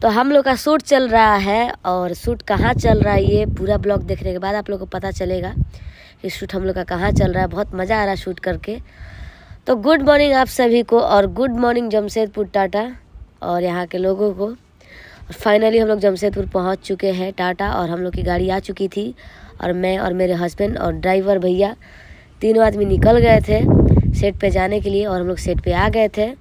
तो हम लोग का शूट चल रहा है और शूट कहाँ चल रहा है ये पूरा ब्लॉग देखने के बाद आप लोग को पता चलेगा कि शूट हम लोग का कहाँ चल रहा है। बहुत मज़ा आ रहा है शूट करके। तो गुड मॉर्निंग आप सभी को और गुड मॉर्निंग जमशेदपुर टाटा और यहाँ के लोगों को। और फाइनली हम लोग जमशेदपुर पहुँच चुके हैं टाटा और हम लोग की गाड़ी आ चुकी थी और मैं और मेरे हस्बैंड और ड्राइवर भैया तीनों आदमी निकल गए थे सेट पे जाने के लिए और हम लोग सेट पे आ गए थे।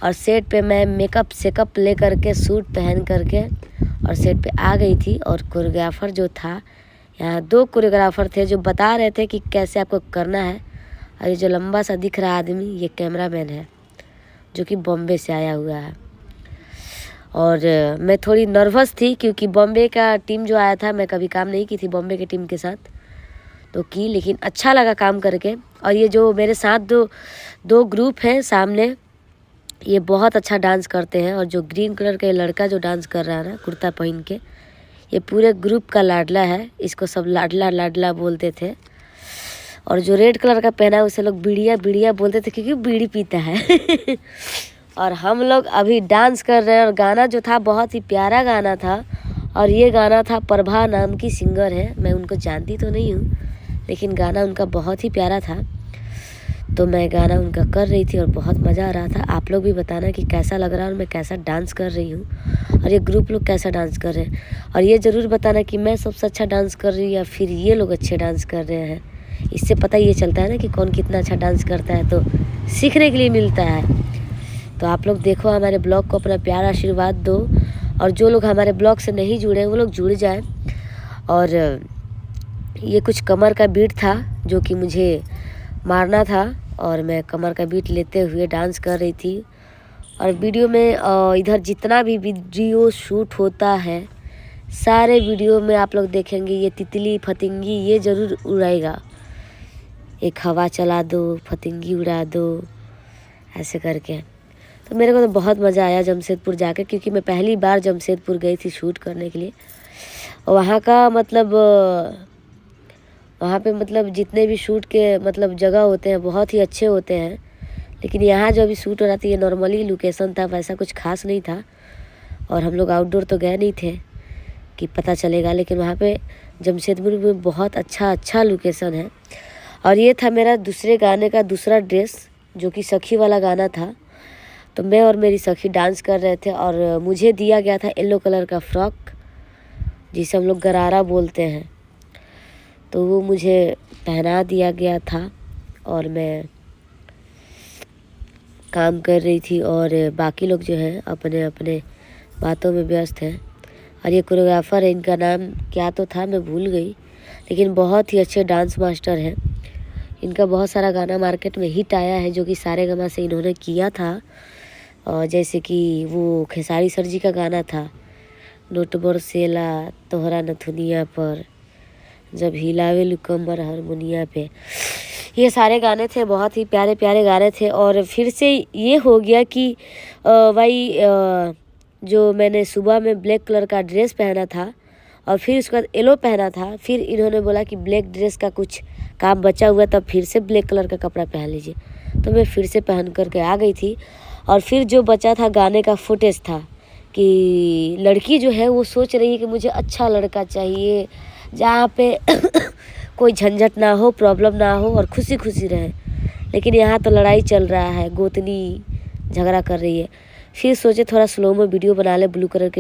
और सेट पे मैं मेकअप सेकअप ले करके सूट पहन करके और सेट पे आ गई थी। और कोरियोग्राफर जो था, यहाँ 2 कोरियोग्राफर थे जो बता रहे थे कि कैसे आपको करना है। और ये जो लंबा सा दिख रहा आदमी ये कैमरामैन है जो कि बॉम्बे से आया हुआ है। और मैं थोड़ी नर्वस थी क्योंकि बॉम्बे का टीम जो आया था, मैं कभी काम नहीं की थी बॉम्बे के टीम के साथ तो की, लेकिन अच्छा लगा काम करके। और ये जो मेरे साथ दो ग्रुप हैं सामने, ये बहुत अच्छा डांस करते हैं। और जो ग्रीन कलर का ये लड़का जो डांस कर रहा है ना कुर्ता पहन के, ये पूरे ग्रुप का लाडला है। इसको सब लाडला लाडला बोलते थे। और जो रेड कलर का पहना है उसे लोग बीड़िया बीड़िया बोलते थे क्योंकि बीड़ी पीता है। और हम लोग अभी डांस कर रहे हैं और गाना जो था बहुत ही प्यारा गाना था। और ये गाना था प्रभा नाम की सिंगर है, मैं उनको जानती तो नहीं हूँ लेकिन गाना उनका बहुत ही प्यारा था। तो मैं गाना उनका कर रही थी और बहुत मज़ा आ रहा था। आप लोग भी बताना कि कैसा लग रहा है और मैं कैसा डांस कर रही हूँ और ये ग्रुप लोग कैसा डांस कर रहे हैं। और ये ज़रूर बताना कि मैं सबसे अच्छा डांस कर रही हूँ या फिर ये लोग अच्छे डांस कर रहे हैं। इससे पता ये चलता है ना कि कौन कितना अच्छा डांस करता है, तो सीखने के लिए मिलता है। तो आप लोग देखो, हमारे ब्लॉग को अपना प्यार आशीर्वाद दो और जो लोग हमारे ब्लॉग से नहीं जुड़े वो लोग जुड़ जाएँ। और ये कुछ कमर का बीट था जो कि मुझे मारना था और मैं कमर का बीट लेते हुए डांस कर रही थी। और वीडियो में इधर जितना भी वीडियो शूट होता है सारे वीडियो में आप लोग देखेंगे ये तितली फतिंगी ये ज़रूर उड़ाएगा। एक हवा चला दो, फतिंगी उड़ा दो, ऐसे करके। तो मेरे को तो बहुत मज़ा आया जमशेदपुर जाकर, क्योंकि मैं पहली बार जमशेदपुर गई थी शूट करने के लिए। और वहाँ का मतलब वहाँ पे मतलब जितने भी शूट के मतलब जगह होते हैं बहुत ही अच्छे होते हैं। लेकिन यहाँ जो अभी शूट हो रहा था ये नॉर्मली लोकेशन था, वैसा कुछ खास नहीं था। और हम लोग आउटडोर तो गए नहीं थे कि पता चलेगा, लेकिन वहाँ पे जमशेदपुर में बहुत अच्छा लोकेशन है। और ये था मेरा दूसरे गाने का दूसरा ड्रेस जो कि सखी वाला गाना था। तो मैं और मेरी सखी डांस कर रहे थे और मुझे दिया गया था येलो कलर का फ्रॉक जिसे हम लोग गरारा बोलते हैं। तो वो मुझे पहना दिया गया था और मैं काम कर रही थी और बाकी लोग जो हैं अपने अपने बातों में व्यस्त हैं। और ये कोरियोग्राफर है, इनका नाम क्या तो था मैं भूल गई, लेकिन बहुत ही अच्छे डांस मास्टर हैं। इनका बहुत सारा गाना मार्केट में हिट आया है जो कि सारेगामा से इन्होंने किया था। और जैसे कि वो खेसारी सर जी का गाना था, नोट बरसेला तोहरा नथुनिया पर जब हिलावे कमर हारमोनिया पे। ये सारे गाने थे, बहुत ही प्यारे प्यारे गाने थे। और फिर से ये हो गया कि भाई जो मैंने सुबह में ब्लैक कलर का ड्रेस पहना था और फिर उसके बाद येलो पहना था, फिर इन्होंने बोला कि ब्लैक ड्रेस का कुछ काम बचा हुआ तब फिर से ब्लैक कलर का कपड़ा पहन लीजिए। तो मैं फिर से पहन करके आ गई थी। और फिर जो बचा था गाने का फुटेज था कि लड़की जो है वो सोच रही है कि मुझे अच्छा लड़का चाहिए जहाँ पे कोई झंझट ना हो, प्रॉब्लम ना हो और खुशी खुशी रहे। लेकिन यहाँ तो लड़ाई चल रहा है, गोतनी झगड़ा कर रही है। फिर सोचे थोड़ा स्लो में वीडियो बना ले ब्लू कलर के